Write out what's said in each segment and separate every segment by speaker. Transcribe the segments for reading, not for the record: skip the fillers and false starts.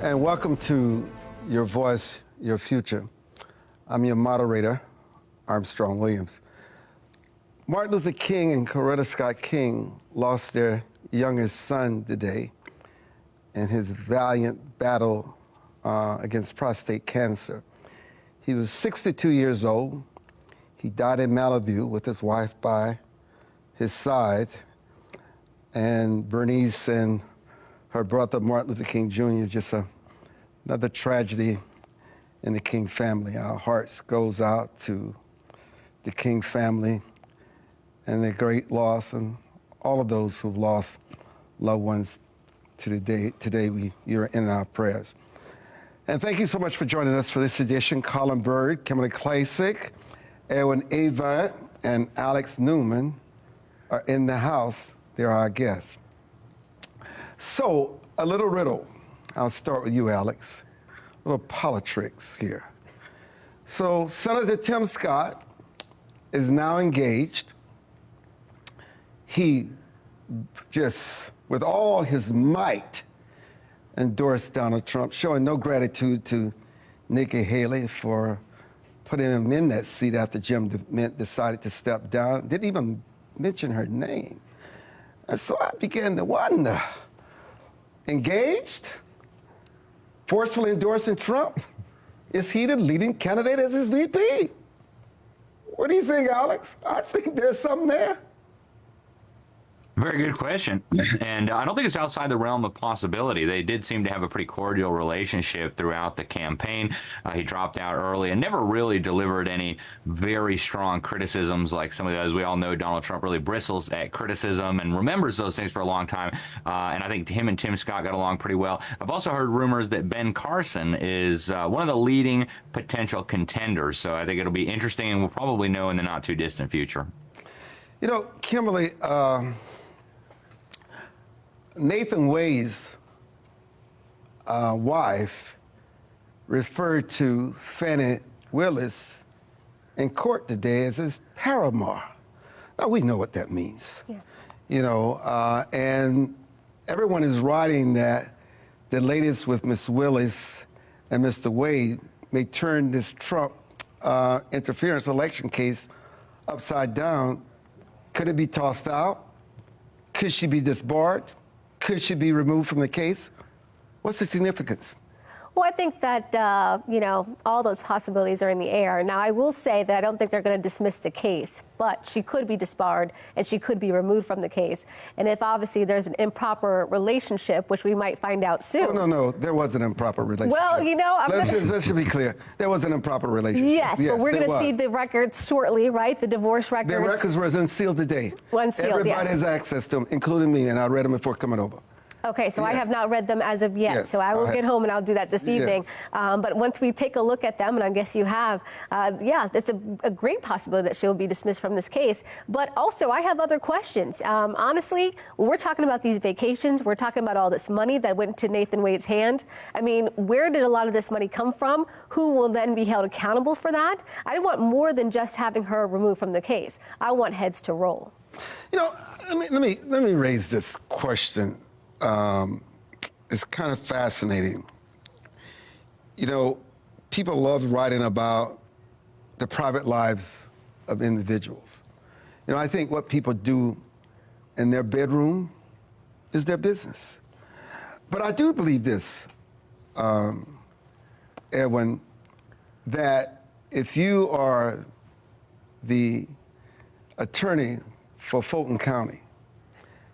Speaker 1: And welcome to Your Voice, Your Future. I'm your moderator, Armstrong Williams. Martin Luther King and Coretta Scott King lost their youngest son today in his valiant battle against prostate cancer. He was 62 years old. He died in Malibu with his wife by his side. And Bernice and her brother, Martin Luther King Jr., is just another tragedy in the King family. Our hearts goes out to the King family and the great loss and all of those who've lost loved ones to the day. Today, you're in our prayers. And thank you so much for joining us for this edition. Colin Byrd, Kimberly Klacik, Edwin Avent, and Alex Newman are in the house. They're our guests. So, a little riddle. I'll start with you, Alex. A little politics here. So, Senator Tim Scott is now engaged. He just, with all his might, endorsed Donald Trump, showing no gratitude to Nikki Haley for putting him in that seat after Jim DeMint decided to step down. Didn't even mention her name. And so I began to wonder, engaged? Forcefully endorsing Trump? Is he the leading candidate as his VP? What do you think, Alex? I think there's something there.
Speaker 2: Very good question. And I don't think it's outside the realm of possibility. They did seem to have a pretty cordial relationship throughout the campaign. He dropped out early and never really delivered any very strong criticisms like some of those. We all know Donald Trump really bristles at criticism and remembers those things for a long time. And I think him and Tim Scott got along pretty well. I've also heard rumors that Ben Carson is one of the leading potential contenders. So I think it'll be interesting, and we'll probably know in the not too distant future.
Speaker 1: You know, Kimberly, Nathan Wade's wife referred to Fannie Willis in court today as his paramour. Now, we know what that means.
Speaker 3: Yes.
Speaker 1: You know, and everyone is writing that the latest with Miss Willis and Mr. Wade may turn this Trump interference election case upside down. Could it be tossed out? Could she be disbarred? Could she be removed from the case? What's the significance?
Speaker 3: Well, I think that, you know, all those possibilities are in the air. Now, I will say that I don't think they're going to dismiss the case, but she could be disbarred and she could be removed from the case. And if obviously there's an improper relationship, which we might find out soon.
Speaker 1: Oh, no, there was an improper relationship.
Speaker 3: Well, you know,
Speaker 1: let's be clear. There was an improper relationship.
Speaker 3: Yes, but we're going to see the records shortly, right? The divorce records.
Speaker 1: The records were unsealed today.
Speaker 3: Unsealed,
Speaker 1: Everybody
Speaker 3: yes.
Speaker 1: has access to them, including me, and I read them before coming over.
Speaker 3: Okay, so
Speaker 1: Yes.
Speaker 3: I have not read them as of yet,
Speaker 1: Yes,
Speaker 3: so I will get home and I'll do that this evening. But once we take a look at them, and I guess you have, yeah, it's a great possibility that she'll be dismissed from this case. But also, I have other questions. Honestly, when we're talking about these vacations, we're talking about all this money that went to Nathan Wade's hand. I mean, where did a lot of this money come from? Who will then be held accountable for that? I want more than just having her removed from the case. I want heads to roll.
Speaker 1: You know, let me raise this question. It's kind of fascinating. You know, people love writing about the private lives of individuals. You know, I think what people do in their bedroom is their business. But I do believe this, Edwin, that if you are the attorney for Fulton County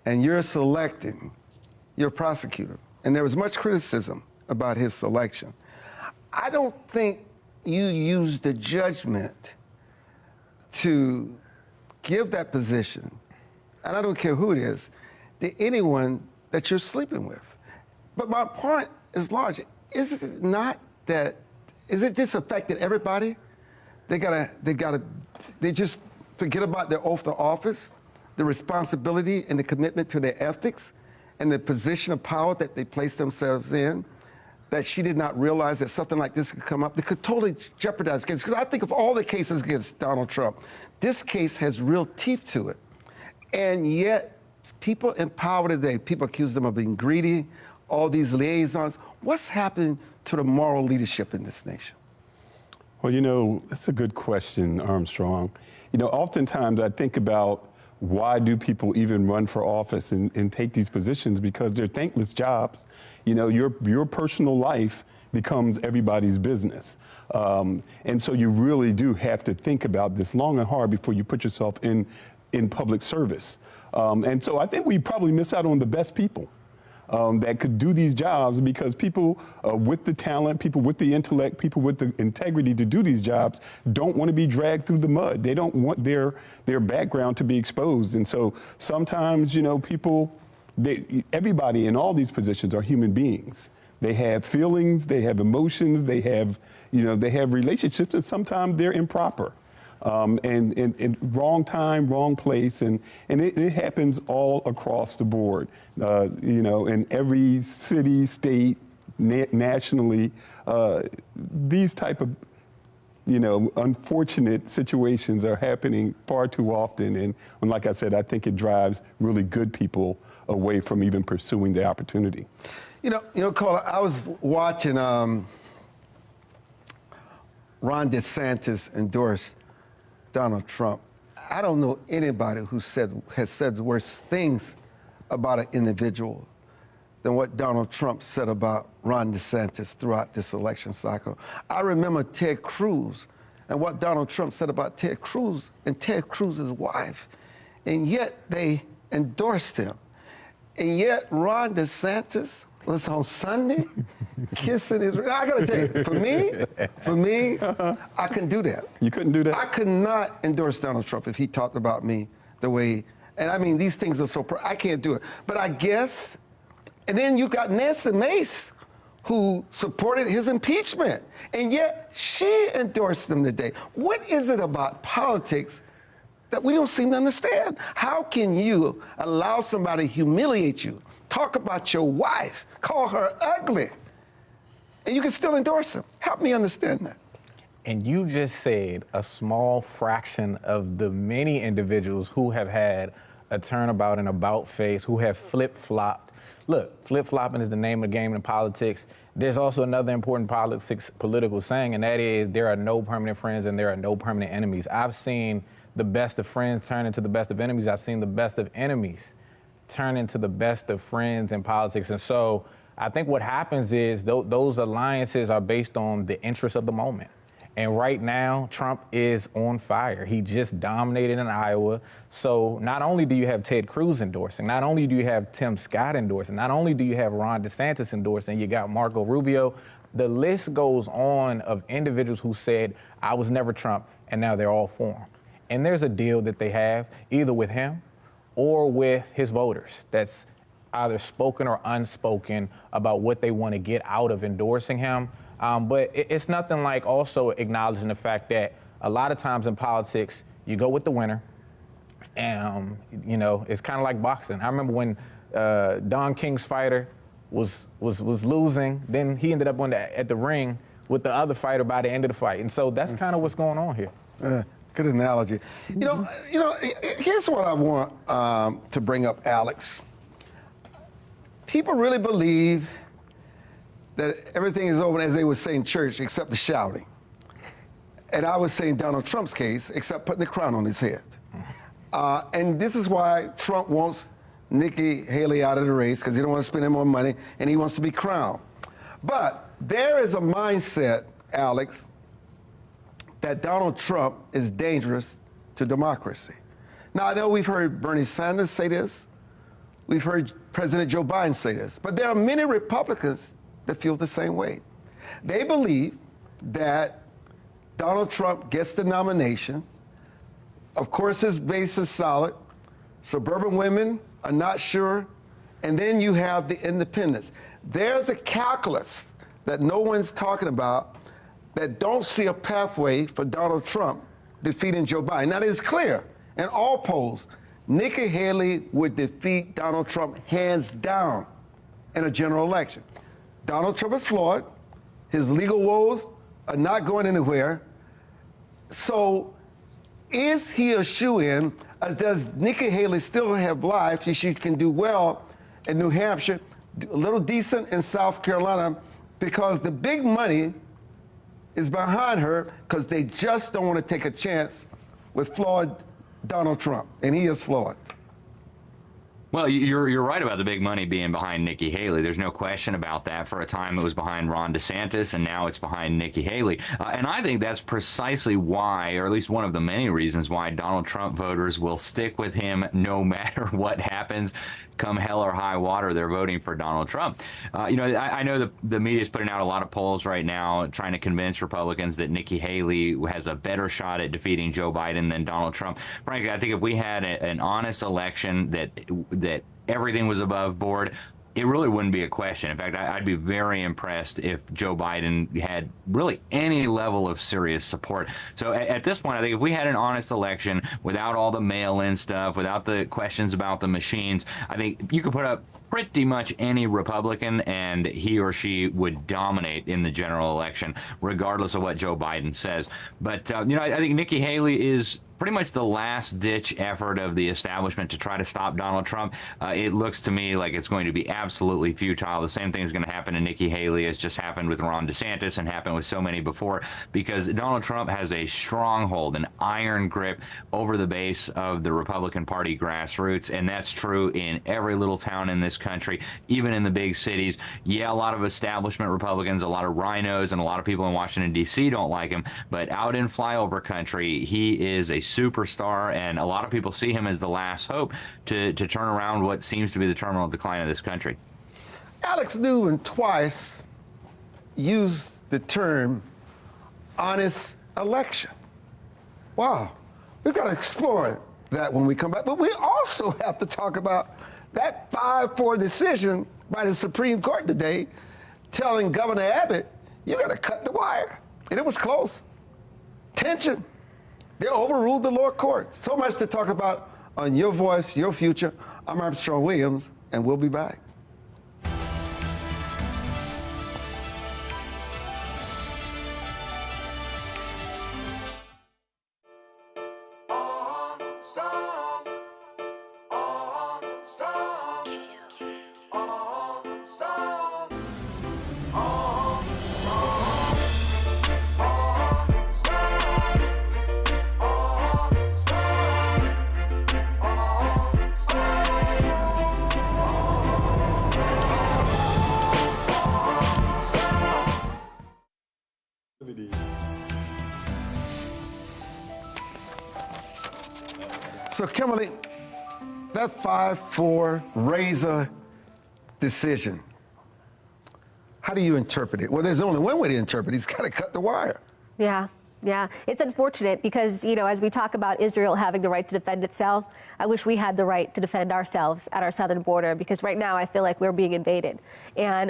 Speaker 1: and you're selecting your prosecutor, and there was much criticism about his selection, I don't think you use the judgment to give that position, and I don't care who it is, to anyone that you're sleeping with. But my point is large. Is it not that, is it just affected everybody? They just forget about their oath of office, the responsibility and the commitment to their ethics, and the position of power that they place themselves in, that she did not realize that something like this could come up that could totally jeopardize the case. Because I think of all the cases against Donald Trump, this case has real teeth to it. And yet, people in power today, people accuse them of being greedy, all these liaisons. What's happening to the moral leadership in this nation?
Speaker 4: Well, that's a good question, Armstrong. Oftentimes I think about why do people even run for office and take these positions, because they're thankless jobs. Your personal life becomes everybody's business. And so you really do have to think about this long and hard before you put yourself in public service. And so I think we probably miss out on the best people that could do these jobs, because people with the talent, people with the intellect, people with the integrity to do these jobs don't want to be dragged through the mud. They don't want their background to be exposed. And so sometimes, everybody in all these positions are human beings. They have feelings, they have emotions, they have relationships, and sometimes they're improper. And wrong time, wrong place, and it happens all across the board, in every city, state, nationally. These type of, unfortunate situations are happening far too often, and like I said, I think it drives really good people away from even pursuing the opportunity.
Speaker 1: Colin, I was watching Ron DeSantis endorse Donald Trump. I don't know anybody who has said worse things about an individual than what Donald Trump said about Ron DeSantis throughout this election cycle. I remember Ted Cruz and what Donald Trump said about Ted Cruz and Ted Cruz's wife, and yet they endorsed him. And yet Ron DeSantis was on Sunday kissing his. I gotta tell you, for me, I couldn't do that.
Speaker 4: You couldn't do that?
Speaker 1: I could not endorse Donald Trump if he talked about me the way. And I mean, these things are so. I can't do it. But I guess. And then you got Nancy Mace, who supported his impeachment, and yet she endorsed him today. What is it about politics that we don't seem to understand? How can you allow somebody to humiliate you, talk about your wife, call her ugly, and you can still endorse him? Help me understand that.
Speaker 5: And you just said a small fraction of the many individuals who have had a turnabout and about face, who have flip-flopped. Look, flip-flopping is the name of the game in politics. There's also another important political saying, and that is there are no permanent friends and there are no permanent enemies. I've seen the best of friends turn into the best of enemies. I've seen the best of enemies turn into the best of friends in politics. And so I think what happens is those alliances are based on the interest of the moment. And right now, Trump is on fire. He just dominated in Iowa. So not only do you have Ted Cruz endorsing, not only do you have Tim Scott endorsing, not only do you have Ron DeSantis endorsing, you got Marco Rubio. The list goes on of individuals who said, I was never Trump, and now they're all for him. And there's a deal that they have either with him or with his voters that's either spoken or unspoken about what they want to get out of endorsing him. But it's nothing like also acknowledging the fact that a lot of times in politics, you go with the winner. And, it's kind of like boxing. I remember when Don King's fighter was losing, then he ended up at the ring with the other fighter by the end of the fight. And so that's kind of what's going on here.
Speaker 1: Good analogy. Here's what I want to bring up, Alex. People really believe that everything is over, as they would say in church, except the shouting. And I would say in Donald Trump's case, except putting the crown on his head. And this is why Trump wants Nikki Haley out of the race, because he don't want to spend any more money, and he wants to be crowned. But there is a mindset, Alex, that Donald Trump is dangerous to democracy. Now, I know we've heard Bernie Sanders say this. We've heard President Joe Biden say this. But there are many Republicans that feel the same way. They believe that Donald Trump gets the nomination. Of course, his base is solid. Suburban women are not sure. And then you have the independents. There's a calculus that no one's talking about that don't see a pathway for Donald Trump defeating Joe Biden. Now, it is clear in all polls, Nikki Haley would defeat Donald Trump hands down in a general election. Donald Trump is flawed. His legal woes are not going anywhere. So is he a shoo-in? Does Nikki Haley still have life? She can do well in New Hampshire, a little decent in South Carolina because the big money is behind her because they just don't want to take a chance with flawed Donald Trump, and he is flawed.
Speaker 2: Well, you're right about the big money being behind Nikki Haley. There's no question about that. For a time, it was behind Ron DeSantis, and now it's behind Nikki Haley. And I think that's precisely why, or at least one of the many reasons why Donald Trump voters will stick with him no matter what happens. Come hell or high water, they're voting for Donald Trump. I know the media is putting out a lot of polls right now trying to convince Republicans that Nikki Haley has a better shot at defeating Joe Biden than Donald Trump. Frankly, I think if we had an honest election that everything was above board, it really wouldn't be a question. In fact, I'd be very impressed if Joe Biden had really any level of serious support. So at this point, I think if we had an honest election without all the mail-in stuff, without the questions about the machines, I think you could put up pretty much any Republican and he or she would dominate in the general election, regardless of what Joe Biden says. But, I think Nikki Haley is pretty much the last-ditch effort of the establishment to try to stop Donald Trump. It looks to me like it's going to be absolutely futile. The same thing is going to happen to Nikki Haley as just happened with Ron DeSantis and happened with so many before, because Donald Trump has a stronghold, an iron grip over the base of the Republican Party grassroots, and that's true in every little town in this country, even in the big cities. Yeah, a lot of establishment Republicans, a lot of rhinos, and a lot of people in Washington, D.C. don't like him, but out in flyover country, he is a superstar, and a lot of people see him as the last hope to turn around what seems to be the terminal decline of this country.
Speaker 1: Alex Newman twice used the term honest election. Wow, we've got to explore that when we come back. But we also have to talk about that 5-4 decision by the Supreme Court today telling Governor Abbott, you got to cut the wire. And it was close. Tension. They overruled the lower court. So much to talk about on Your Voice, Your Future. I'm Armstrong Williams, and we'll be back. So, Kimberly, that 5-4 razor decision, how do you interpret it? Well, there's only one way to interpret it. He's got to cut the wire.
Speaker 3: Yeah. Yeah, it's unfortunate because, as we talk about Israel having the right to defend itself, I wish we had the right to defend ourselves at our southern border, because right now I feel like we're being invaded. And,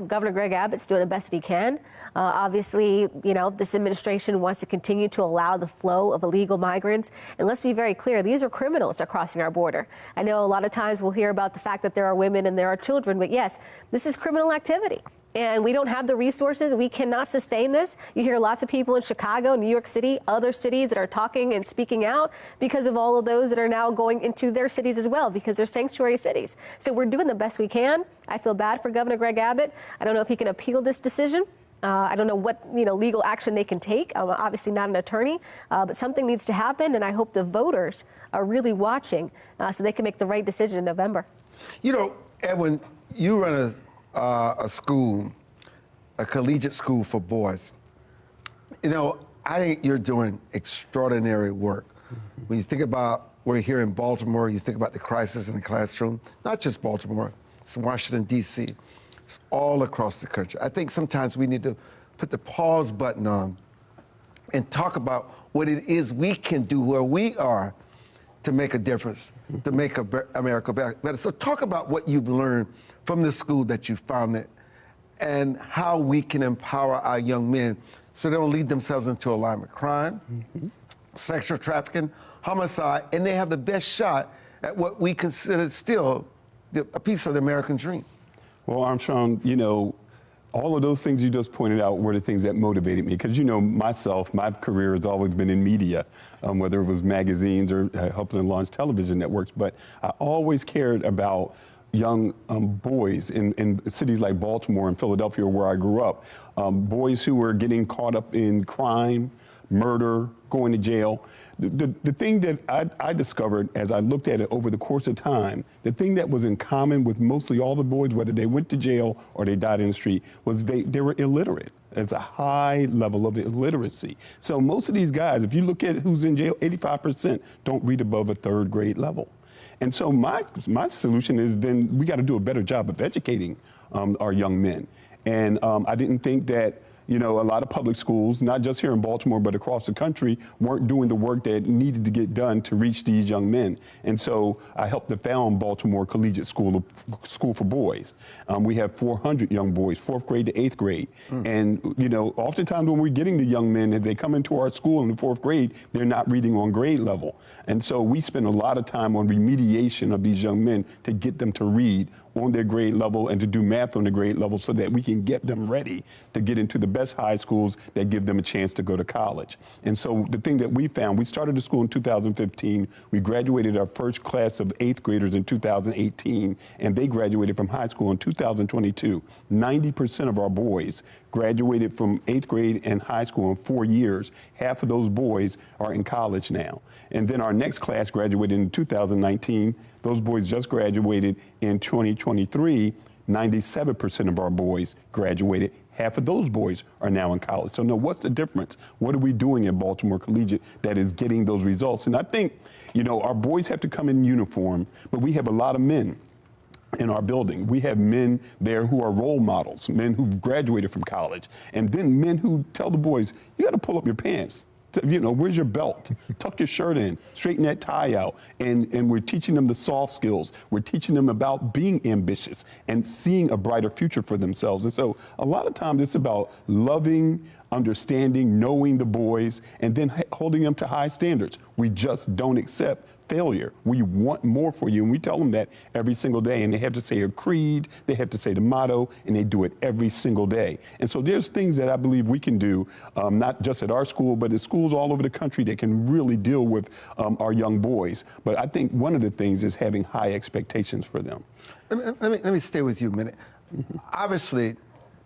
Speaker 3: Governor Greg Abbott's doing the best that he can. Obviously, this administration wants to continue to allow the flow of illegal migrants. And let's be very clear, these are criminals that are crossing our border. I know a lot of times we'll hear about the fact that there are women and there are children, but yes, this is criminal activity. And we don't have the resources. We cannot sustain this. You hear lots of people in Chicago, New York City, other cities that are talking and speaking out because of all of those that are now going into their cities as well, because they're sanctuary cities. So we're doing the best we can. I feel bad for Governor Greg Abbott. I don't know if he can appeal this decision. I don't know what legal action they can take. I'm obviously not an attorney, but something needs to happen, and I hope the voters are really watching so they can make the right decision in November.
Speaker 1: Edwin, you run a school, a collegiate school for boys. I think you're doing extraordinary work. Mm-hmm. When you think about, we're here in Baltimore, you think about the crisis in the classroom, not just Baltimore, it's Washington, D.C. It's all across the country. I think sometimes we need to put the pause button on and talk about what it is we can do where we are to make a difference, to make America better. So talk about what you've learned from the school that you founded and how we can empower our young men so they don't lead themselves into a line of crime, sexual trafficking, homicide, and they have the best shot at what we consider still a piece of the American dream.
Speaker 4: Well, Armstrong, all of those things you just pointed out were the things that motivated me. Because, myself, my career has always been in media, whether it was magazines or helping to launch television networks. But I always cared about young boys in cities like Baltimore and Philadelphia, where I grew up, boys who were getting caught up in crime, murder, going to jail. The thing that I discovered as I looked at it over the course of time, the thing that was in common with mostly all the boys, whether they went to jail or they died in the street, was they were illiterate. There's a high level of illiteracy. So most of these guys, if you look at who's in jail, 85% don't read above a 3rd grade level. And so my solution is then we got to do a better job of educating our young men. And I didn't think that, you know, a lot of public schools, not just here in Baltimore, but across the country, weren't doing the work that needed to get done to reach these young men. And so I helped to found Baltimore Collegiate School for Boys. We have 400 young boys, 4th grade to 8th grade. And, you know, oftentimes when we're getting the young men, if they come into our school in the 4th grade, they're not reading on grade level. And so we spend a lot of time on remediation of these young men to get them to read on their grade level and to do math on the grade level so that we can get them ready to get into the best high schools that give them a chance to go to college. And so the thing that we found, we started the school in 2015. We graduated our first class of 8th graders in 2018, and they graduated from high school in 2022. 90% of our boys graduated from 8th grade and high school in 4 years. Half of those boys are in college now. And then our next class graduated in 2019. Those boys just graduated in 2023. 97% of our boys graduated. Half of those boys are now in college. So now what's the difference? What are we doing at Baltimore Collegiate that is getting those results? And I think, you know, our boys have to come in uniform, but we have a lot of men in our building. We have men there who are role models, men who've graduated from college, and then men who tell the boys, you got to pull up your pants. You know, where's your belt? Tuck your shirt in, straighten that tie out. And we're teaching them the soft skills. We're teaching them about being ambitious and seeing a brighter future for themselves. And so a lot of times it's about loving, understanding, knowing the boys, and then holding them to high standards. We just don't accept failure. We want more for you. And we tell them that every single day. And they have to say a creed, they have to say the motto, and they do it every single day. And so there's things that I believe we can do, not just at our school, but at schools all over the country that can really deal with our young boys. But I think one of the things is having high expectations for them.
Speaker 1: Let me stay with you a minute. Obviously,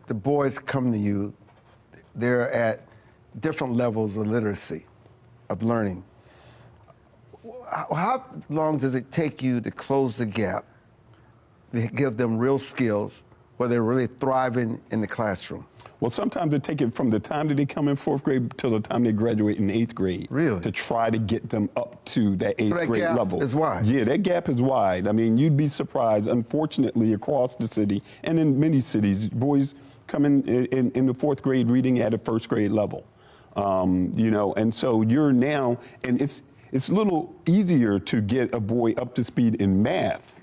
Speaker 1: the boys come to you, they're at different levels of literacy, of learning. How long does it take you to close the gap, to give them real skills where they're really thriving in the classroom?
Speaker 4: Well, sometimes it takes it from the time that they come in 4th grade till the time they graduate in 8th grade.
Speaker 1: Really?
Speaker 4: To try to get them up to that 8th grade level.
Speaker 1: So that gap is wide?
Speaker 4: Yeah, that gap is wide. I mean, you'd be surprised, unfortunately, across the city and in many cities, boys come in the 4th grade reading at a 1st grade level. You know, and so you're now, and it's a little easier to get a boy up to speed in math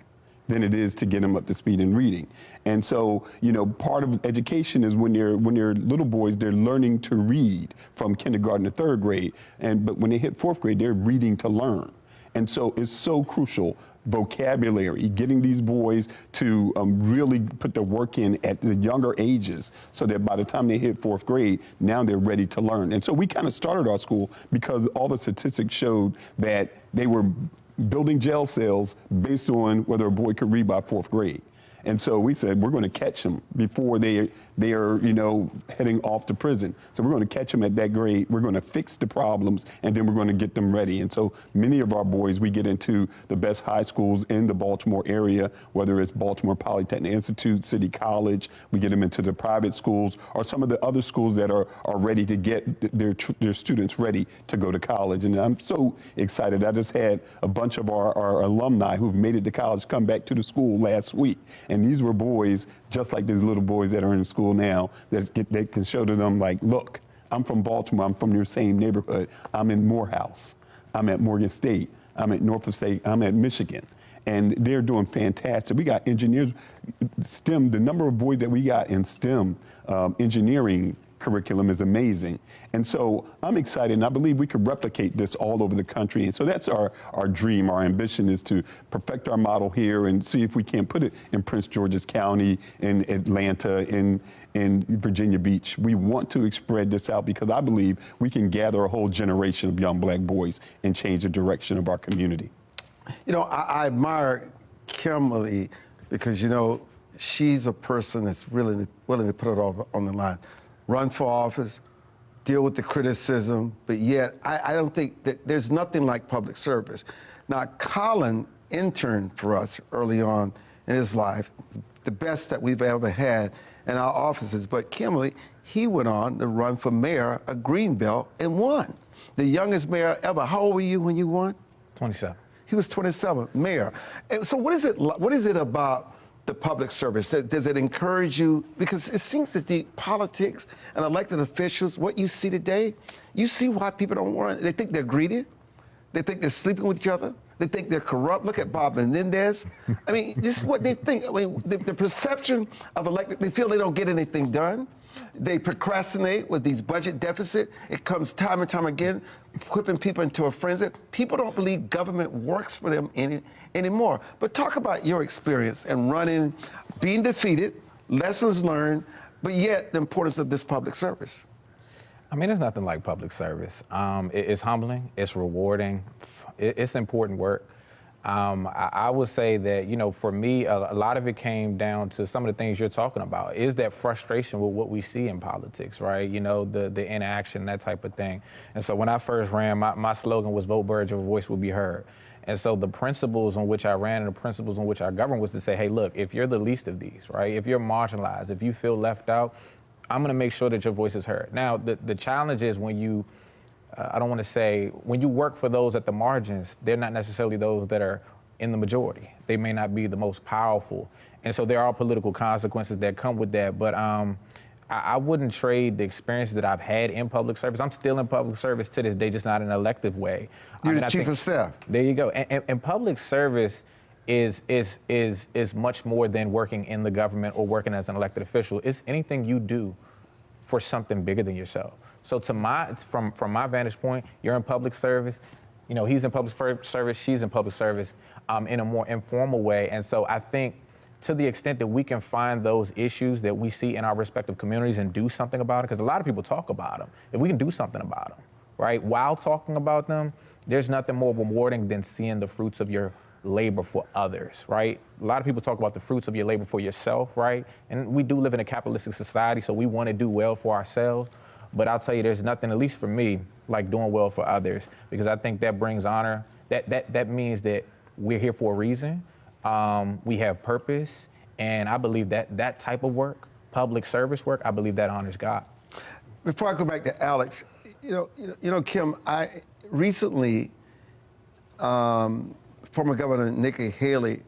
Speaker 4: than it is to get him up to speed in reading. And so, you know, part of education is when they're little boys, they're learning to read from kindergarten to 3rd grade. But when they hit 4th grade, they're reading to learn. And so it's so crucial, vocabulary, getting these boys to really put the work in at the younger ages so that by the time they hit 4th grade, now they're ready to learn. And so we kind of started our school because all the statistics showed that they were building jail cells based on whether a boy could read by 4th grade. And so we said, we're going to catch them before they are, you know, heading off to prison. So we're going to catch them at that grade. We're going to fix the problems, and then we're going to get them ready. And so many of our boys, we get into the best high schools in the Baltimore area, whether it's Baltimore Polytechnic Institute, City College. We get them into the private schools or some of the other schools that are ready to get their students ready to go to college. And I'm so excited. I just had a bunch of our alumni who've made it to college come back to the school last week. And these were boys, just like these little boys that are in school now, that can show to them, like, look, I'm from Baltimore, I'm from your same neighborhood. I'm in Morehouse, I'm at Morgan State, I'm at Norfolk State, I'm at Michigan. And they're doing fantastic. We got engineers, STEM, the number of boys that we got in STEM engineering curriculum is amazing. And so I'm excited, and I believe we could replicate this all over the country. And so that's our dream. Our ambition is to perfect our model here and see if we can put it in Prince George's County, in Atlanta, in Virginia Beach. We want to spread this out because I believe we can gather a whole generation of young black boys and change the direction of our community.
Speaker 1: You know, I admire Kimberly because, she's a person that's really willing to put it all on the line. Run for office, deal with the criticism, but yet I don't think that there's nothing like public service. Now, Colin interned for us early on in his life, the best that we've ever had in our offices. But Kimberly, he went on to run for mayor of Greenbelt and won. The youngest mayor ever. How old were you when you won?
Speaker 5: 27.
Speaker 1: He was 27, mayor. And so what is it about the public service? Does it encourage you? Because it seems that the politics and elected officials, what you see today, you see why people don't want it. They think they're greedy. They think they're sleeping with each other. They think they're corrupt. Look at Bob Menendez. I mean, this is what they think. I mean, the perception of elected, they feel they don't get anything done. They procrastinate with these budget deficits. It comes time and time again, whipping people into a frenzy. People don't believe government works for them anymore. But talk about your experience and running, being defeated, lessons learned, but yet the importance of this public service.
Speaker 5: I mean, it's nothing like public service. It's humbling, it's rewarding, it's important work. I would say that, for me, a lot of it came down to some of the things you're talking about, is that frustration with what we see in politics, right? The inaction, that type of thing. And so when I first ran, my slogan was vote Byrd, your voice will be heard. And so the principles on which I ran and the principles on which I governed was to say, hey, look, if you're the least of these, right? If you're marginalized, if you feel left out, I'm going to make sure that your voice is heard. Now, the challenge is when you, I don't want to say, when you work for those at the margins, they're not necessarily those that are in the majority. They may not be the most powerful. And so there are political consequences that come with that. But I wouldn't trade the experience that I've had in public service. I'm still in public service to this day, just not in an elective way.
Speaker 1: You're the chief of staff.
Speaker 5: There you go. And public service is much more than working in the government or working as an elected official. It's anything you do for something bigger than yourself. So from my vantage point, you're in public service, he's in public service, she's in public service in a more informal way. And so I think to the extent that we can find those issues that we see in our respective communities and do something about it, because a lot of people talk about them, if we can do something about them, right? While talking about them, there's nothing more rewarding than seeing the fruits of your labor for others, right? A lot of people talk about the fruits of your labor for yourself, right? And we do live in a capitalistic society, so we want to do well for ourselves. But I'll tell you, there's nothing, at least for me, like doing well for others, because I think that brings honor. That means that we're here for a reason. We have purpose, and I believe that type of work, public service work, I believe that honors God.
Speaker 1: Before I go back to Alex, Kim, I recently, former Governor Nikki Haley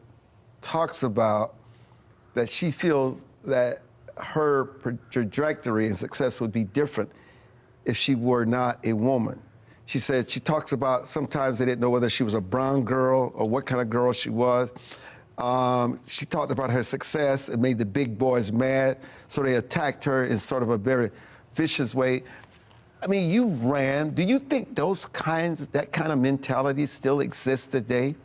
Speaker 1: talks about that she feels that her trajectory and success would be different if she were not a woman. She said, she talks about sometimes they didn't know whether she was a brown girl or what kind of girl she was. She talked about her success. It made the big boys mad, so they attacked her in sort of a very vicious way. I mean, you ran. Do you think that kind of mentality still exists today?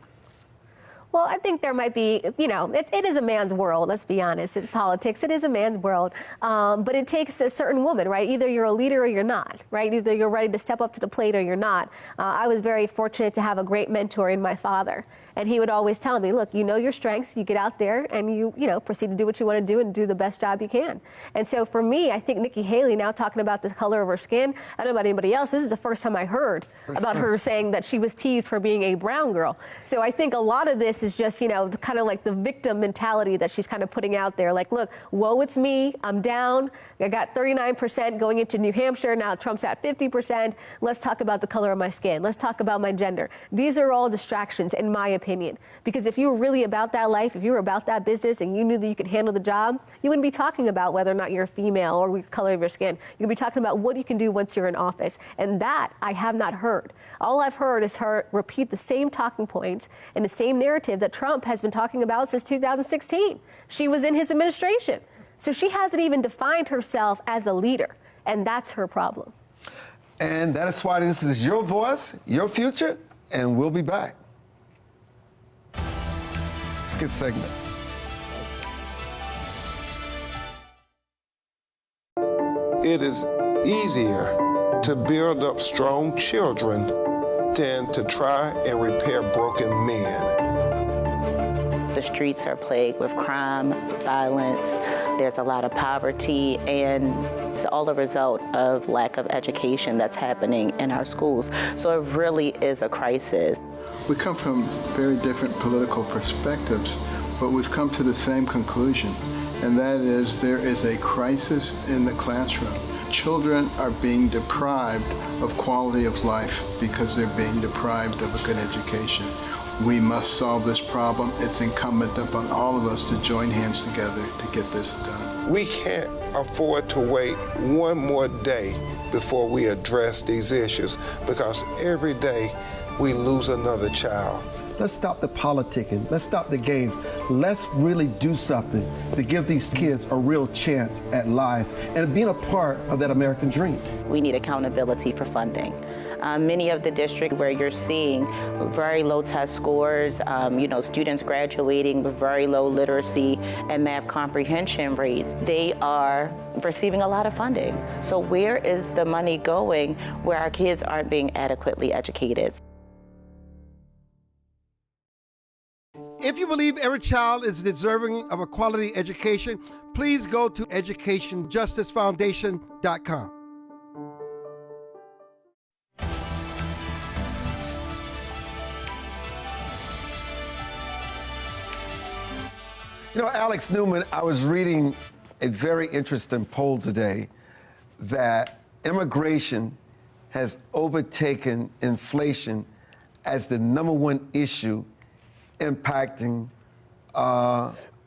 Speaker 3: Well, I think there might be, it is a man's world, let's be honest. It's politics. It is a man's world. But it takes a certain woman, right? Either you're a leader or you're not, right? Either you're ready to step up to the plate or you're not. I was very fortunate to have a great mentor in my father. And he would always tell me, look, you know your strengths, you get out there and you proceed to do what you want to do and do the best job you can. And so for me, I think Nikki Haley now talking about the color of her skin, I don't know about anybody else, this is the first time I heard about her saying that she was teased for being a brown girl. So I think a lot of this is just, kind of like the victim mentality that she's kind of putting out there. Like, look, whoa, it's me, I'm down. I got 39% going into New Hampshire, now Trump's at 50%. Let's talk about the color of my skin. Let's talk about my gender. These are all distractions, in my opinion. Because if you were really about that life, if you were about that business and you knew that you could handle the job, you wouldn't be talking about whether or not you're a female or the color of your skin. You'd be talking about what you can do once you're in office. And that I have not heard. All I've heard is her repeat the same talking points and the same narrative that Trump has been talking about since 2016. She was in his administration. So she hasn't even defined herself as a leader. And that's her problem.
Speaker 1: And that is why this is your voice, your future, and we'll be back. It's a good segment.
Speaker 6: It is easier to build up strong children than to try and repair broken men.
Speaker 7: The streets are plagued with crime, violence, there's a lot of poverty, and it's all a result of lack of education that's happening in our schools. So it really is a crisis.
Speaker 8: We come from very different political perspectives, but we've come to the same conclusion, and that is there is a crisis in the classroom. Children are being deprived of quality of life because they're being deprived of a good education. We must solve this problem. It's incumbent upon all of us to join hands together to get this done.
Speaker 6: We can't afford to wait one more day before we address these issues, because every day we lose another child.
Speaker 1: Let's stop the politicking. Let's stop the games. Let's really do something to give these kids a real chance at life and being a part of that American dream.
Speaker 7: We need accountability for funding. Many of the districts where you're seeing very low test scores, students graduating with very low literacy and math comprehension rates, they are receiving a lot of funding. So where is the money going where our kids aren't being adequately educated?
Speaker 1: If you believe every child is deserving of a quality education, please go to educationjusticefoundation.com. You know, Alex Newman, I was reading a very interesting poll today that immigration has overtaken inflation as the #1 issue impacting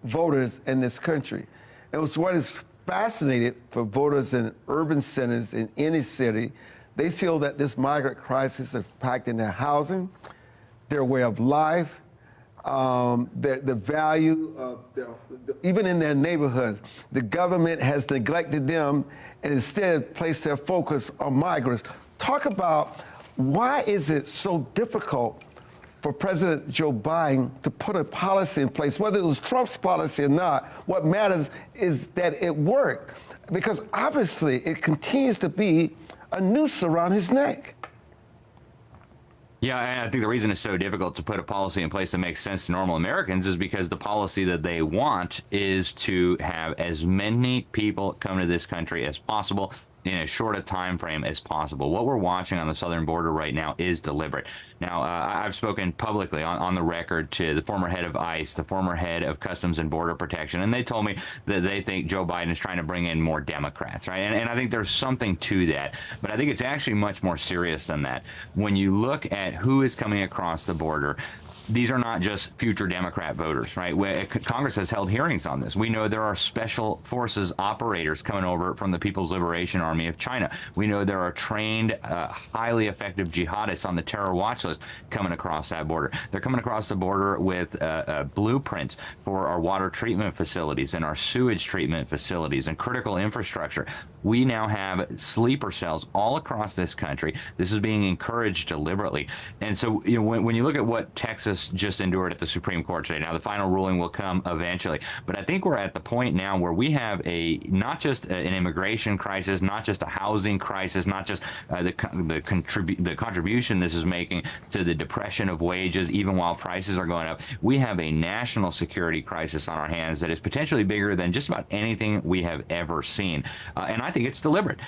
Speaker 1: voters in this country. It was what is fascinating for voters in urban centers in any city. They feel that this migrant crisis is impacting their housing, their way of life, the value of even in their neighborhoods. The government has neglected them and instead placed their focus on migrants. Talk about why is it so difficult for President Joe Biden to put a policy in place, whether it was Trump's policy or not. What matters is that it worked, because obviously it continues to be a noose around his neck.
Speaker 2: Yeah, and I think the reason it's so difficult to put a policy in place that makes sense to normal Americans is because the policy that they want is to have as many people come to this country as possible in as short a time frame as possible. What we're watching on the southern border right now is deliberate. Now, I've spoken publicly on the record to the former head of ICE, the former head of Customs and Border Protection, and they told me that they think Joe Biden is trying to bring in more Democrats, right? And I think there's something to that, but I think it's actually much more serious than that. When you look at who is coming across the border, these are not just future Democrat voters, right? Congress has held hearings on this. We know there are special forces operators coming over from the People's Liberation Army of China. We know there are trained, highly effective jihadists on the terror watch list coming across that border. They're coming across the border with blueprints for our water treatment facilities and our sewage treatment facilities and critical infrastructure. We now have sleeper cells all across this country. This is being encouraged deliberately. And so, you know, when you look at what Texas just endured at the Supreme Court today, now the final ruling will come eventually, but I think we're at the point now where we have not just an immigration crisis, not just a housing crisis, not just the contribution this is making to the depression of wages, even while prices are going up. We have a national security crisis on our hands that is potentially bigger than just about anything we have ever seen. And I think it's deliberate.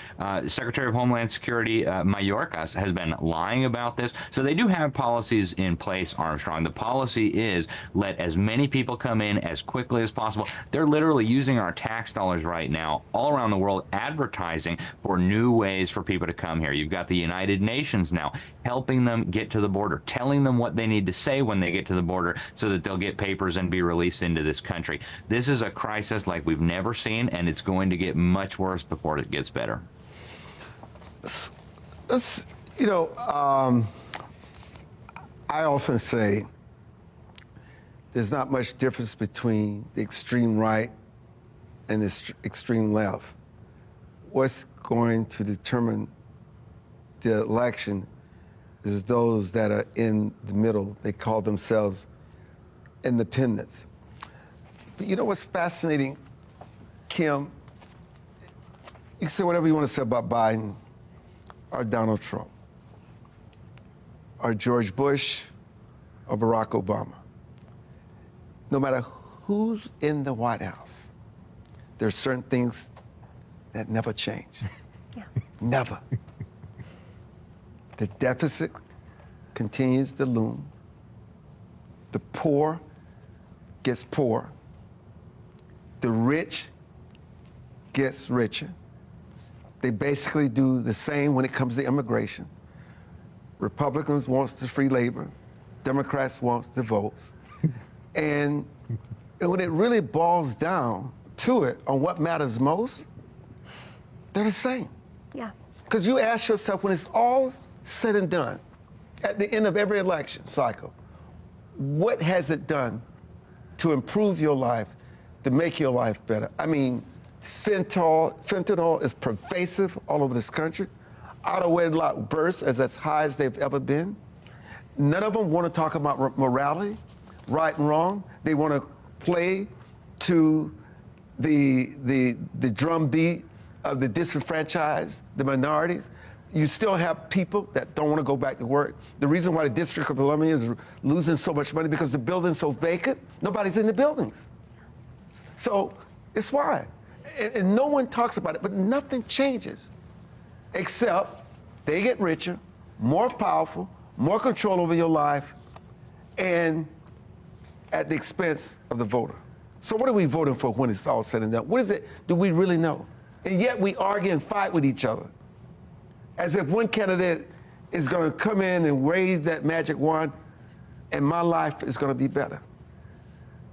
Speaker 2: Secretary of Homeland Security Mayorkas has been lying about this. So they do have policies in place, Armstrong. The policy is let as many people come in as quickly as possible. They're literally using our tax dollars right now all around the world advertising for new ways for people to come here. You've got the United Nations now helping them get to the border, telling them what they need to say when they get to the border so that they'll get papers and be released into this country. This is a crisis like we've never seen, and it's going to get much worse before it gets better.
Speaker 1: I often say there's not much difference between the extreme right and the extreme left. What's going to determine the election is those that are in the middle. They call themselves independents. But you know what's fascinating, Kim? You can say whatever you want to say about Biden or Donald Trump or George Bush or Barack Obama. no matter who's in the White House, there's certain things that never change.
Speaker 3: Yeah.
Speaker 1: Never. The deficit continues to loom. The poor gets poorer. The rich gets richer. They basically do the same when it comes to immigration. Republicans want the free labor. Democrats want the votes. And when it really boils down to it on what matters most, they're the same.
Speaker 3: Yeah.
Speaker 1: Because you ask yourself, when it's all said and done, at the end of every election cycle, what has it done to improve your life, to make your life better? I mean, fentanyl is pervasive all over this country. Auto wedlock births is as high as they've ever been. None of them want to talk about morality, right and wrong. They want to play to the drumbeat of the disenfranchised, the minorities. You still have people that don't want to go back to work. The reason why the District of Columbia is losing so much money because the building's so vacant, nobody's in the buildings. So it's why. And no one talks about it, but nothing changes except they get richer, more powerful, more control over your life, and at the expense of the voter. So what are we voting for when it's all said and done? What is it do we really know? And yet we argue and fight with each other as if one candidate is going to come in and wave that magic wand and my life is going to be better.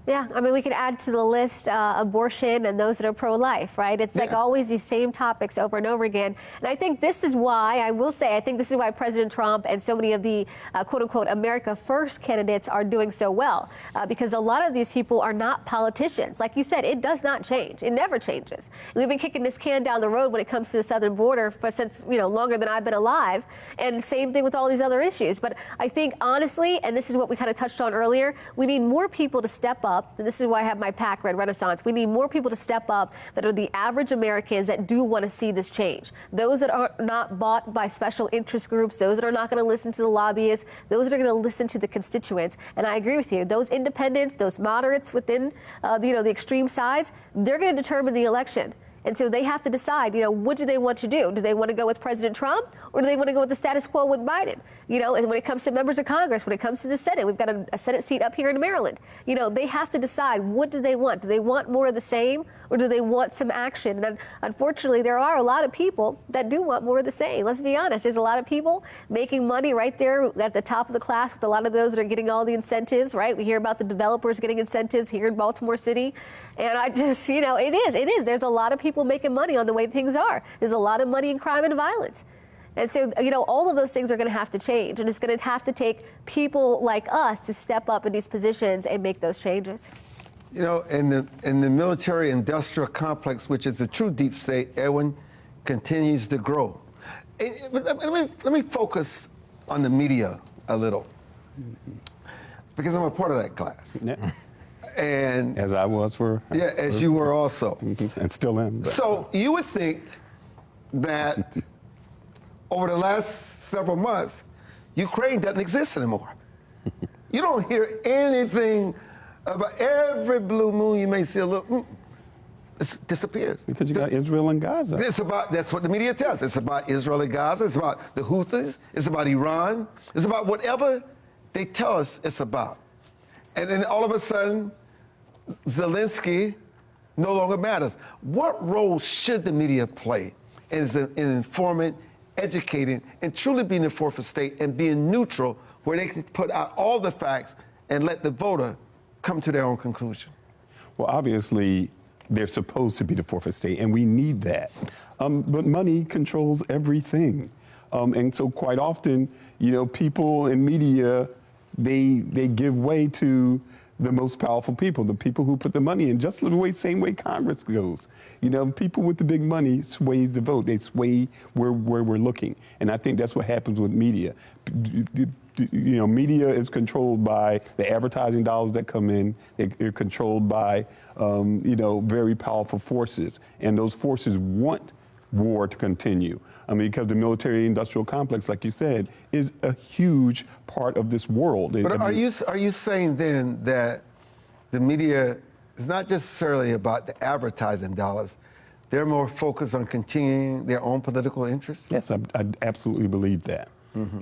Speaker 3: Yeah, I mean, we could add to the list abortion and those that are pro-life, right? It's like always these same topics over and over again. And I think this is why, I will say, I think this is why President Trump and so many of the quote-unquote America First candidates are doing so well. Because a lot of these people are not politicians. Like you said, it does not change. It never changes. We've been kicking this can down the road when it comes to the southern border since, longer than I've been alive. And same thing with all these other issues. But I think, honestly, and this is what we kind of touched on earlier, we need more people to step up. And this is why I have my PAC Red Renaissance. We need more people to step up that are the average Americans that do want to see this change. Those that are not bought by special interest groups, those that are not going to listen to the lobbyists, those that are going to listen to the constituents. And I agree with you. Those independents, those moderates within, the extreme sides, they're going to determine the election. And so they have to decide, what do they want to do? Do they want to go with President Trump or do they want to go with the status quo with Biden? And when it comes to members of Congress, when it comes to the Senate, we've got a Senate seat up here in Maryland. They have to decide, what do they want? Do they want more of the same or do they want some action? And unfortunately, there are a lot of people that do want more of the same. Let's be honest. There's a lot of people making money right there at the top of the class with a lot of those that are getting all the incentives, right? We hear about the developers getting incentives here in Baltimore City. And I just, it is. There's a lot of people making money on the way things are. There's a lot of money in crime and violence. And so, all of those things are going to have to change. And it's going to have to take people like us to step up in these positions and make those changes.
Speaker 1: In the military industrial complex, which is the true deep state, Edwin, continues to grow. But let me focus on the media a little, because I'm a part of that class.
Speaker 4: Yeah.
Speaker 1: And
Speaker 4: as I was for.
Speaker 1: Yeah, as you were also.
Speaker 4: And still am. But.
Speaker 1: So you would think that over the last several months, Ukraine doesn't exist anymore. You don't hear anything about every blue moon you may see a little, it disappears.
Speaker 4: Because you got Israel and Gaza.
Speaker 1: That's what the media tells us. It's about Israel and Gaza. It's about the Houthis. It's about Iran. It's about whatever they tell us it's about. And then all of a sudden, Zelensky no longer matters. What role should the media play in informing, educating, and truly being the fourth estate and being neutral where they can put out all the facts and let the voter come to their own conclusion?
Speaker 4: Well, obviously, they're supposed to be the fourth estate, and we need that. But money controls everything. And so quite often, people in media, they give way to the most powerful people, the people who put the money in, just the same way Congress goes. People with the big money sways the vote. They sway where we're looking. And I think that's what happens with media. Media is controlled by the advertising dollars that come in. They're controlled by, very powerful forces. And those forces want war to continue. Because the military-industrial complex, like you said, is a huge part of this world.
Speaker 1: But are you saying then that the media is not just necessarily about the advertising dollars. They're more focused on continuing their own political interests?
Speaker 4: Yes, I absolutely believe that.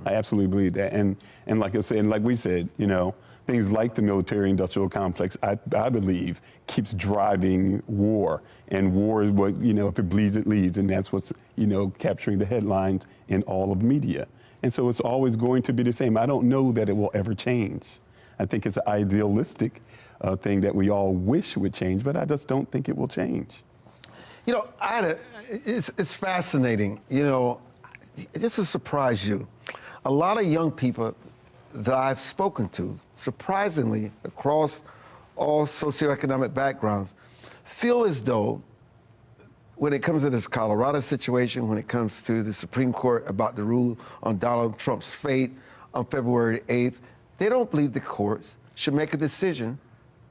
Speaker 4: I absolutely believe that. And like I said, and like we said, you know, things like the military-industrial complex, I believe, keeps driving war. And war is what, you know, if it bleeds, it leads. And that's what's, you know, capturing the headlines in all of media. And so it's always going to be the same. I don't know that it will ever change. I think it's an idealistic thing that we all wish would change, but I just don't think it will change.
Speaker 1: You know, it's fascinating. You know, this will surprise you. A lot of young people that I've spoken to, surprisingly, across all socioeconomic backgrounds, feel as though when it comes to this Colorado situation, when it comes to the Supreme Court about the rule on Donald Trump's fate on February 8th, they don't believe the courts should make a decision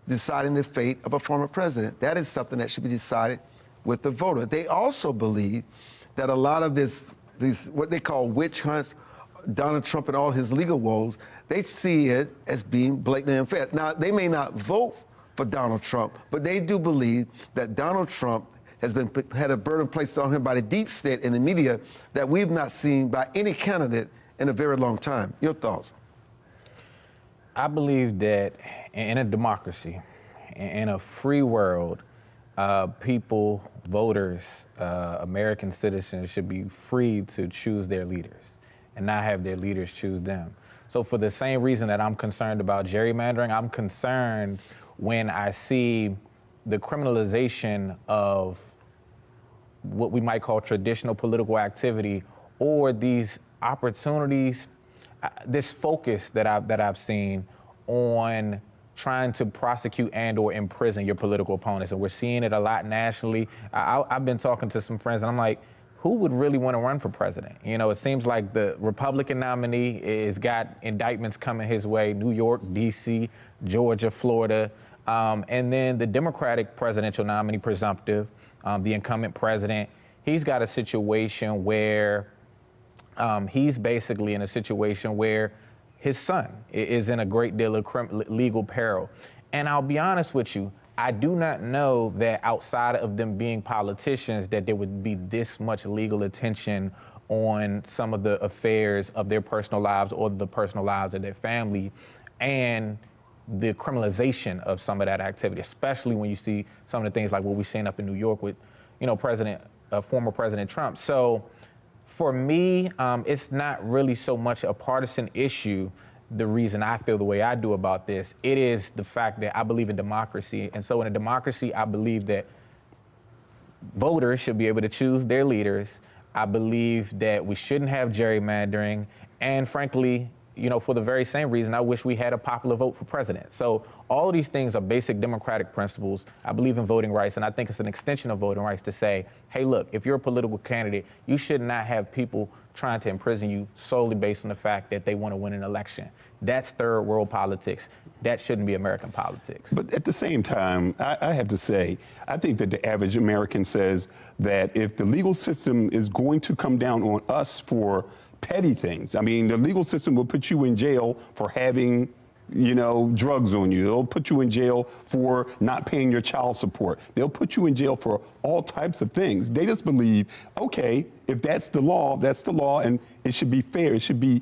Speaker 1: deciding the fate of a former president. That is something that should be decided with the voter. They also believe that a lot of these what they call witch hunts, Donald Trump and all his legal woes, they see it as being blatantly unfair. Now, they may not vote for Donald Trump, but they do believe that Donald Trump had a burden placed on him by the deep state in the media that we've not seen by any candidate in a very long time. Your thoughts?
Speaker 5: I believe that in a democracy, in a free world, people, voters, American citizens should be free to choose their leaders and not have their leaders choose them. So for the same reason that I'm concerned about gerrymandering, I'm concerned when I see the criminalization of what we might call traditional political activity, or these opportunities, this focus that I've seen on trying to prosecute and or imprison your political opponents. And we're seeing it a lot nationally. I've been talking to some friends and I'm like, who would really want to run for president? You know, it seems like the Republican nominee has got indictments coming his way, New York, DC, Georgia, Florida. And then the Democratic presidential nominee, presumptive, the incumbent president, he's got a situation where he's basically in a situation where his son is in a great deal of legal peril. And I'll be honest with you, I do not know that outside of them being politicians that there would be this much legal attention on some of the affairs of their personal lives or the personal lives of their family, and the criminalization of some of that activity, especially when you see some of the things like what we're seeing up in New York with, you know, former President Trump. So for me, it's not really so much a partisan issue. The reason I feel the way I do about this, it is the fact that I believe in democracy. And so in a democracy, I believe that voters should be able to choose their leaders. I believe that we shouldn't have gerrymandering. And frankly, you know, for the very same reason, I wish we had a popular vote for president. So all of these things are basic democratic principles. I believe in voting rights, and I think it's an extension of voting rights to say, hey, look, if you're a political candidate, you should not have people trying to imprison you solely based on the fact that they want to win an election. That's third world politics. That shouldn't be American politics.
Speaker 4: But at the same time, I have to say, I think that the average American says that if the legal system is going to come down on us for petty things, I mean, the legal system will put you in jail for having, you know, drugs on you. They'll put you in jail for not paying your child support. They'll put you in jail for all types of things. They just believe, okay, if that's the law, and it should be fair. It should be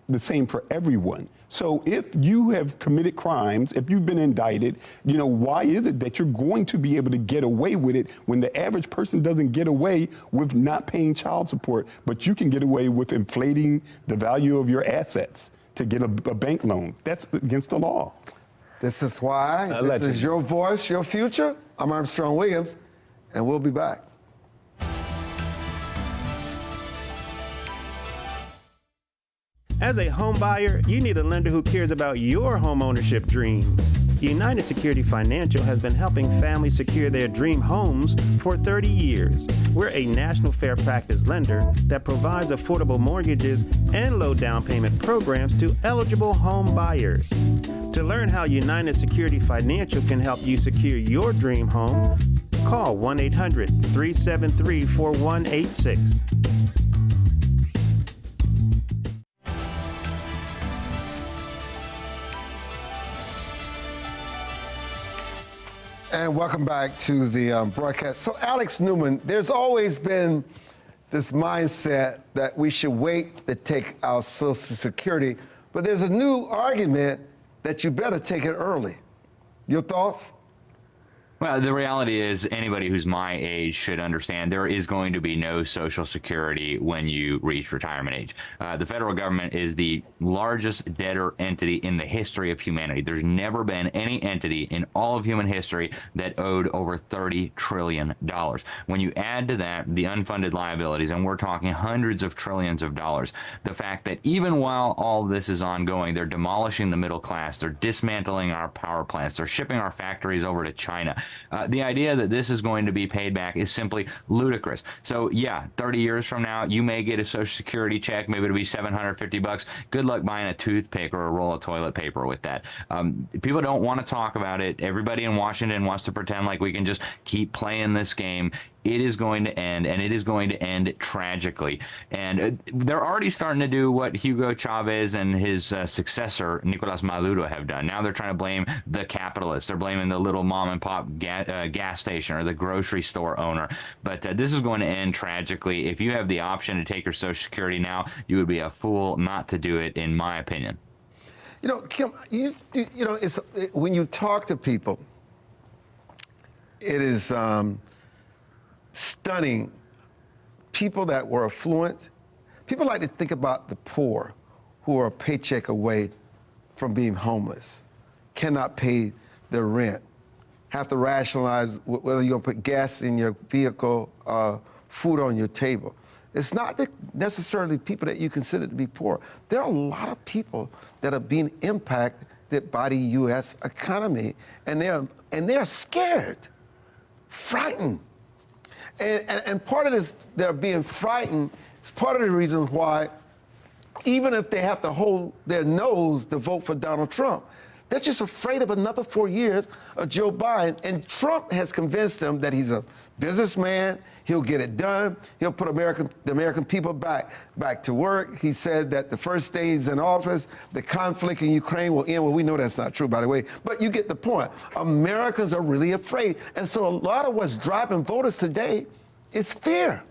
Speaker 4: the same for everyone. So if you have committed crimes, if you've been indicted, you know, why is it that you're going to be able to get away with it when the average person doesn't get away with not paying child support, but you can get away with inflating the value of your assets to get a bank loan? That's against the law.
Speaker 1: This is why. This is your voice, your future. I'm Armstrong Williams, and we'll be back.
Speaker 9: As a home buyer, you need a lender who cares about your home ownership dreams. United Security Financial has been helping families secure their dream homes for 30 years. We're a national fair practice lender that provides affordable mortgages and low down payment programs to eligible home buyers. To learn how United Security Financial can help you secure your dream home, call 1-800-373-4186.
Speaker 1: And welcome back to the broadcast. So, Alex Newman, there's always been this mindset that we should wait to take our Social Security, but there's a new argument that you better take it early. Your thoughts?
Speaker 2: Well, the reality is anybody who's my age should understand there is going to be no Social Security when you reach retirement age. The federal government is the largest debtor entity in the history of humanity. There's never been any entity in all of human history that owed over $30 trillion. When you add to that the unfunded liabilities, and we're talking hundreds of trillions of dollars, the fact that even while all this is ongoing, they're demolishing the middle class, they're dismantling our power plants, they're shipping our factories over to China. The idea that this is going to be paid back is simply ludicrous. So yeah, 30 years from now, you may get a Social Security check. Maybe it'll be $750. Good luck buying a toothpick or a roll of toilet paper with that. People don't want to talk about it. Everybody in Washington wants to pretend like we can just keep playing this game. It is going to end, and it is going to end tragically. And they're already starting to do what Hugo Chavez and his successor, Nicolas Maduro, have done. Now they're trying to blame the capitalists. They're blaming the little mom-and-pop gas station or the grocery store owner. But this is going to end tragically. If you have the option to take your Social Security now, you would be a fool not to do it, in my opinion.
Speaker 1: You know, Kim, when you talk to people, it is stunning. People that were affluent, people like to think about the poor who are a paycheck away from being homeless, cannot pay their rent, have to rationalize whether you're gonna put gas in your vehicle, food on your table. It's not necessarily people that you consider to be poor. There are a lot of people that are being impacted by the U.S. economy, and they're scared, frightened. And part of this, they're being frightened, is part of the reason why, even if they have to hold their nose to vote for Donald Trump, they're just afraid of another 4 years of Joe Biden. And Trump has convinced them that he's a businessman, he'll get it done, he'll put the American people back to work. He said that the first day he's in office, the conflict in Ukraine will end. Well, we know that's not true, by the way, but you get the point. Americans are really afraid. And so a lot of what's driving voters today is fear.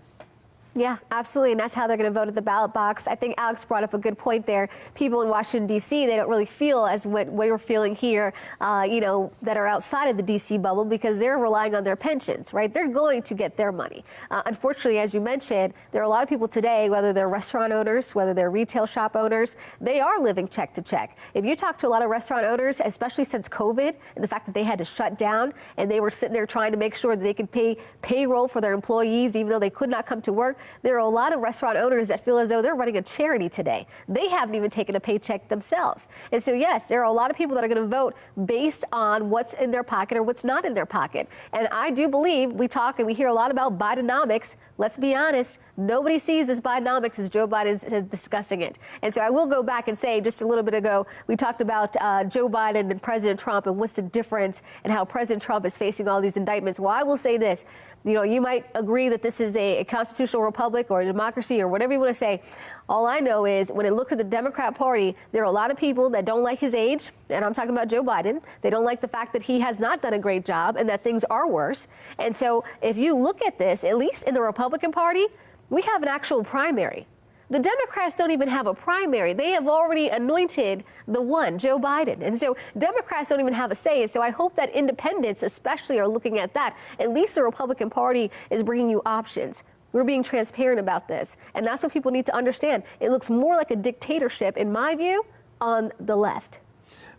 Speaker 3: Yeah, absolutely. And that's how they're going to vote at the ballot box. I think Alex brought up a good point there. People in Washington, D.C., they don't really feel as what we're feeling here, that are outside of the D.C. bubble, because they're relying on their pensions, right? They're going to get their money. Unfortunately, as you mentioned, there are a lot of people today, whether they're restaurant owners, whether they're retail shop owners, they are living check to check. If you talk to a lot of restaurant owners, especially since COVID and the fact that they had to shut down and they were sitting there trying to make sure that they could pay payroll for their employees, even though they could not come to work, there are a lot of restaurant owners that feel as though they're running a charity today. They haven't even taken a paycheck themselves. And so, yes, there are a lot of people that are going to vote based on what's in their pocket or what's not in their pocket. And I do believe we talk and we hear a lot about Bidenomics. Let's be honest, nobody sees this Bidenomics as Joe Biden is discussing it. And so I will go back and say, just a little bit ago, we talked about Joe Biden and President Trump and what's the difference and how President Trump is facing all these indictments. Well, I will say this. You might agree that this is a constitutional republic or a democracy or whatever you want to say. All I know is when it looks at the Democrat Party, there are a lot of people that don't like his age, and I'm talking about Joe Biden. They don't like the fact that he has not done a great job and that things are worse. And so if you look at this, at least in the Republican Party, we have an actual primary. The Democrats don't even have a primary. They have already anointed the one, Joe Biden. And so Democrats don't even have a say. And so I hope that independents especially are looking at that. At least the Republican Party is bringing you options. We're being transparent about this. And that's what people need to understand. It looks more like a dictatorship, in my view, on the left.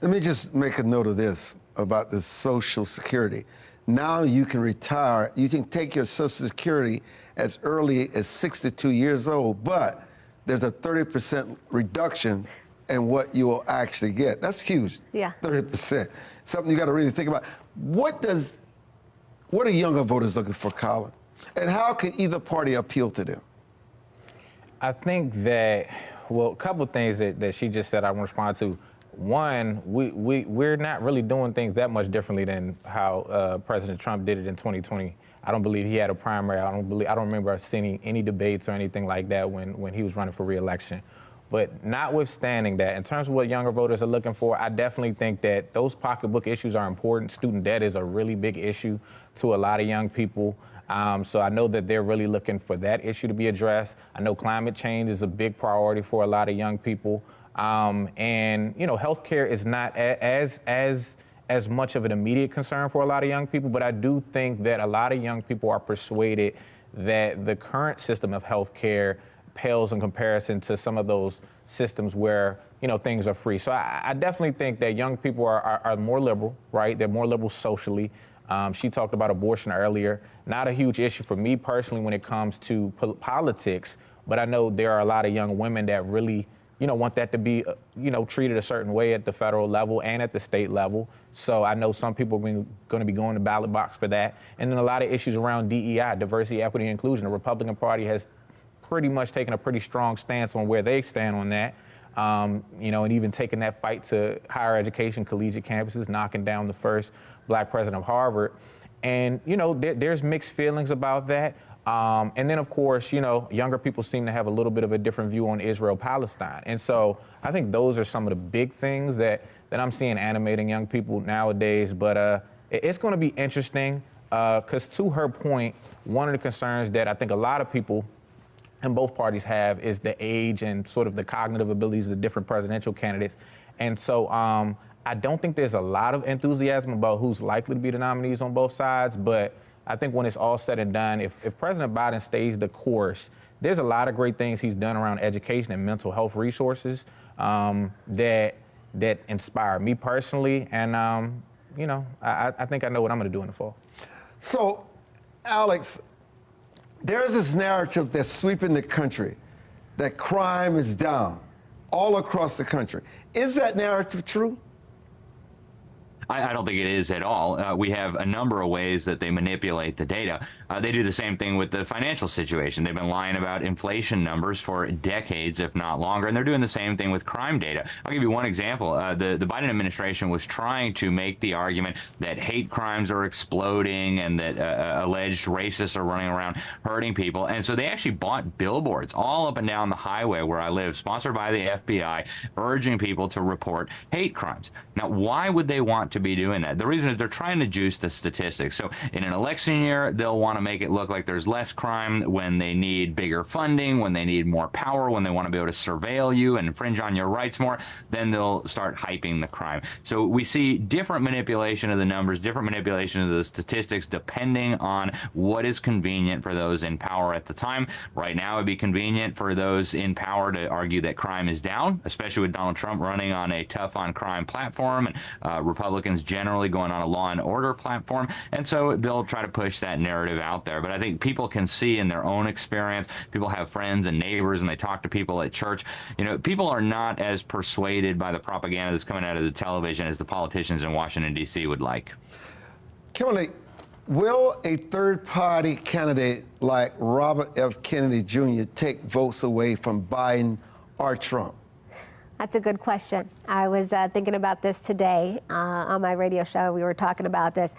Speaker 1: Let me just make a note of this about the Social Security. Now you can retire, you can take your Social Security as early as 62 years old, but there's a 30% reduction in what you will actually get. That's huge.
Speaker 3: Yeah.
Speaker 1: 30%. Something you got to really think about. What are younger voters looking for, Colin? And how can either party appeal to them?
Speaker 5: I think that, well, a couple of things that she just said I want to respond to. One, we're not really doing things that much differently than how President Trump did it in 2020. I don't believe he had a primary. I don't remember seeing any debates or anything like that when he was running for re-election. But notwithstanding that, in terms of what younger voters are looking for, I definitely think that those pocketbook issues are important. Student debt is a really big issue to a lot of young people. So I know that they're really looking for that issue to be addressed. I know climate change is a big priority for a lot of young people. And, you know, healthcare is not as much of an immediate concern for a lot of young people, but I do think that a lot of young people are persuaded that the current system of healthcare pales in comparison to some of those systems where, you know, things are free. So I definitely think that young people are more liberal, right? They're more liberal socially. She talked about abortion earlier. Not a huge issue for me personally when it comes to politics, but I know there are a lot of young women that really, you know, want that to be, you know, treated a certain way at the federal level and at the state level. So I know some people are going to be going to ballot box for that. And then a lot of issues around DEI, diversity, equity, and inclusion. The Republican Party has pretty much taken a pretty strong stance on where they stand on that. You know, and even taking that fight to higher education, collegiate campuses, knocking down the first black president of Harvard. And, you know, there's mixed feelings about that. And then, of course, you know, younger people seem to have a little bit of a different view on Israel-Palestine. And so I think those are some of the big things that I'm seeing animating young people nowadays. But it's going to be interesting because to her point, one of the concerns that I think a lot of people in both parties have is the age and sort of the cognitive abilities of the different presidential candidates. And so I don't think there's a lot of enthusiasm about who's likely to be the nominees on both sides. But I think when it's all said and done, if President Biden stays the course, there's a lot of great things he's done around education and mental health resources that inspire me personally. And, you know, I think I know what I'm going to do in the fall.
Speaker 1: So, Alex, there's this narrative that's sweeping the country that crime is down all across the country. Is that narrative true?
Speaker 2: I don't think it is at all. We have a number of ways that they manipulate the data. They do the same thing with the financial situation. They've been lying about inflation numbers for decades, if not longer, and they're doing the same thing with crime data. I'll give you one example. The Biden administration was trying to make the argument that hate crimes are exploding and that alleged racists are running around hurting people. And so they actually bought billboards all up and down the highway where I live, sponsored by the FBI, urging people to report hate crimes. Now, why would they want to be doing that? The reason is they're trying to juice the statistics. So in an election year, they'll want to make it look like there's less crime when they need bigger funding, when they need more power, when they want to be able to surveil you and infringe on your rights more, then they'll start hyping the crime. So we see different manipulation of the numbers, different manipulation of the statistics, depending on what is convenient for those in power at the time. Right now, it'd be convenient for those in power to argue that crime is down, especially with Donald Trump running on a tough on crime platform and Republicans generally going on a law and order platform. And so they'll try to push that narrative out there. But I think people can see in their own experience, people have friends and neighbors and they talk to people at church. You know, people are not as persuaded by the propaganda that's coming out of the television as the politicians in Washington, D.C. would like.
Speaker 1: Kimberly, will a third-party candidate like Robert F. Kennedy Jr. take votes away from Biden or Trump?
Speaker 3: That's a good question. I was thinking about this today on my radio show. We were talking about this.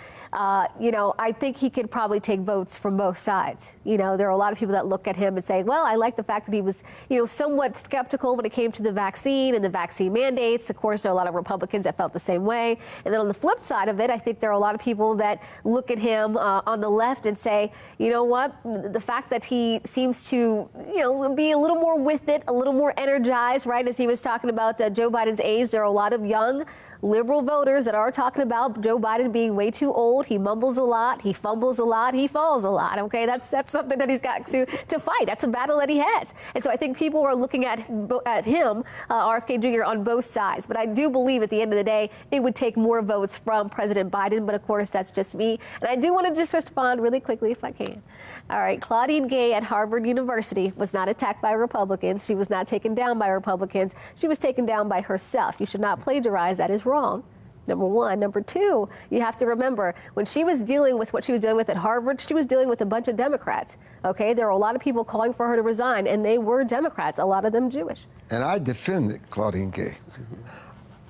Speaker 3: You know, I think he could probably take votes from both sides. You know, there are a lot of people that look at him and say, well, I like the fact that he was, you know, somewhat skeptical when it came to the vaccine and the vaccine mandates. Of course, there are a lot of Republicans that felt the same way. And then on the flip side of it, I think there are a lot of people that look at him on the left and say, you know what, the fact that he seems to, you know, be a little more with it, a little more energized, right, as he was talking about Joe Biden's age. There are a lot of young liberal voters that are talking about Joe Biden being way too old. He mumbles a lot. He fumbles a lot. He falls a lot. OK, that's something that he's got to fight. That's a battle that he has. And so I think people are looking at him, RFK Jr., on both sides. But I do believe at the end of the day, it would take more votes from President Biden. But of course, that's just me. And I do want to just respond really quickly if I can. All right. Claudine Gay at Harvard University was not attacked by Republicans. She was not taken down by Republicans. She was taken down by herself. You should not plagiarize. That is wrong. Number one. Number two, you have to remember when she was dealing with what she was dealing with at Harvard, she was dealing with a bunch of Democrats. OK, there were a lot of people calling for her to resign, and they were Democrats, a lot of them Jewish.
Speaker 1: And I defended Claudine Gay.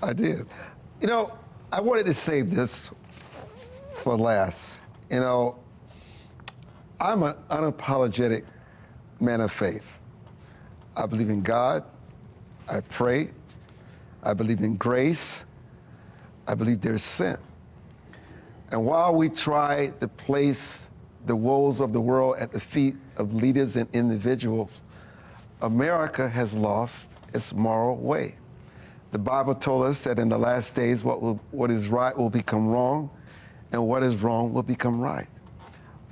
Speaker 1: I did. You know, I wanted to save this for last. You know, I'm an unapologetic man of faith. I believe in God. I pray. I believe in grace. I believe there's sin. And while we try to place the woes of the world at the feet of leaders and individuals, America has lost its moral way. The Bible told us that in the last days, what is right will become wrong, and what is wrong will become right.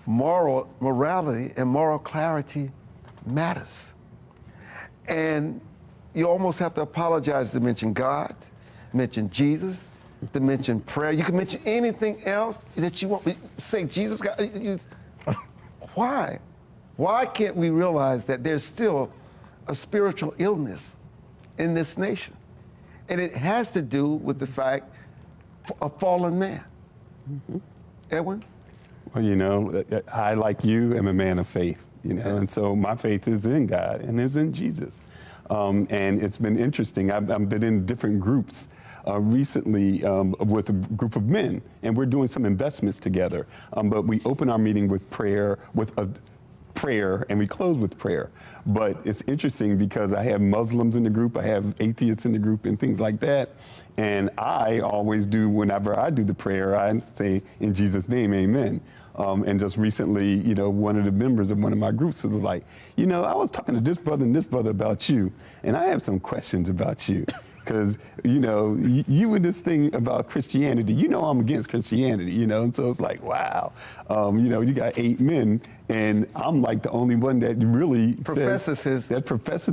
Speaker 1: Morality and moral clarity matters. And you almost have to apologize to mention God, mention Jesus, to mention prayer. You can mention anything else that you want. Say Jesus, God. Why? Why can't we realize that there's still a spiritual illness in this nation? And it has to do with the fact of fallen man. Mm-hmm. Edwin?
Speaker 4: Well, you know, I, like you, am a man of faith, you know, and so my faith is in God and is in Jesus. And it's been interesting. I've been in different groups recently with a group of men, and we're doing some investments together. But we open our meeting with prayer, and we close with prayer. But it's interesting because I have Muslims in the group, I have atheists in the group, and things like that. And I always do, whenever I do the prayer, I say, in Jesus' name, amen. And just recently, you know, one of the members of one of my groups was like, you know, I was talking to this brother and this brother about you, and I have some questions about you. Because, you know, you and this thing about Christianity, you know I'm against Christianity, you know, and so it's like, wow, you know, you got 8 men, and I'm like the only one that really professes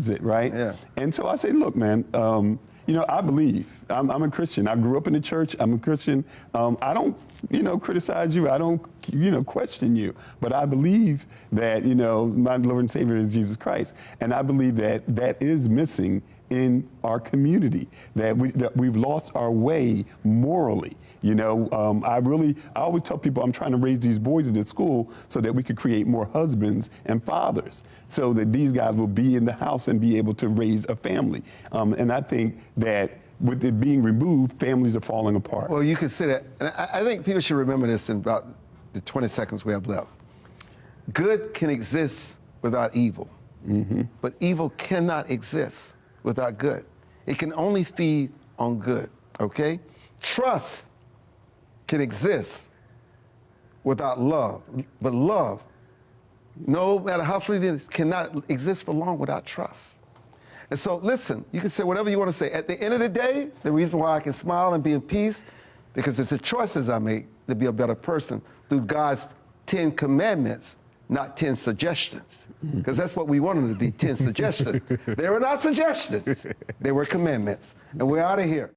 Speaker 4: it, right? Yeah. And so I say, look, man, you know, I believe. I'm a Christian. I grew up in the church. I'm a Christian. I don't, you know, criticize you. I don't, you know, question you. But I believe that, you know, my Lord and Savior is Jesus Christ. And I believe that that is missing in our community, that we've lost our way morally. You know, I always tell people I'm trying to raise these boys in the school so that we could create more husbands and fathers, so that these guys will be in the house and be able to raise a family. And I think that with it being removed, families are falling apart.
Speaker 1: Well, you can say that, and I think people should remember this in about the 20 seconds we have left. Good can exist without evil, but evil cannot exist without good. It can only feed on good, okay? Trust can exist without love, but love, no matter how fleeting, cannot exist for long without trust. And so listen, you can say whatever you want to say. At the end of the day, the reason why I can smile and be in peace, because it's the choices I make to be a better person through God's 10 commandments, not 10 suggestions. Because that's what we wanted to be, 10 suggestions. They were not suggestions. They were commandments. And we're out of here.